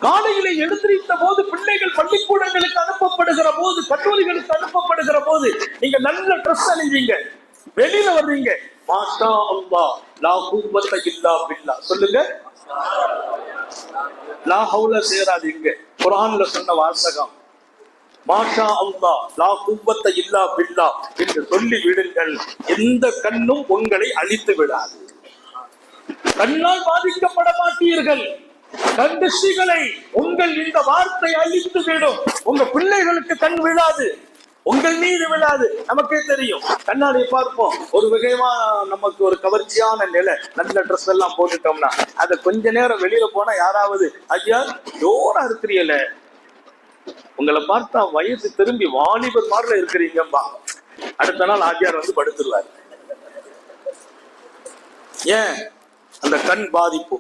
காலையிலே எழுந்திருந்த போது பிள்ளைகள் பள்ளிக்கூடங்களுக்கு அனுப்பப்படுகிற போது, கல்லூரிகளுக்கு அனுப்பப்படுகிற போது நீங்க நல்ல ட்ரெஸ் அணிஞ்சீங்க, வெளியில வர்றீங்க, மாஷா அல்லாஹ் லா குவத்த இல்லா பில்லாஹ் சொல்லுங்க. லா ஹவுல சேராதீங்க. குர்ஆன்ல சொன்ன வாசகம் மாஷா அல்லாஹ் லா குவத்த இல்லா பில்லாஹ் என்று சொல்லி விடுங்கள். எந்த கண்ணும் உங்களை அழித்து விடாது. கண்ணால் பாதிக்கப்பட மாட்டீர்கள். கண்திஷ்டிகளை உங்கள் இந்த வார்த்தை அழித்து விடும். உங்க பிள்ளைகளுக்கு கண் விழாது, உங்கள் மீது விழாது. நமக்கே தெரியும், கண்ணாடியை பார்ப்போம், ஒரு வகைமா நமக்கு ஒரு கவர்ச்சியான நிலை, நல்ல ட்ரெஸ் எல்லாம் போட்டுட்டோம்னா அதை கொஞ்ச நேரம் வெளியில போனா யாராவது ஐயா ஜோரா இருக்கிறீல, உங்களை பார்த்தா வயசு திரும்பி வாலிபர் மாதிரில இருக்கிறீங்கம்பா, அடுத்த நாள் ஆஜியார் வந்து படுத்துருவாரு. ஏன்? அந்த கண் பாதிப்பு.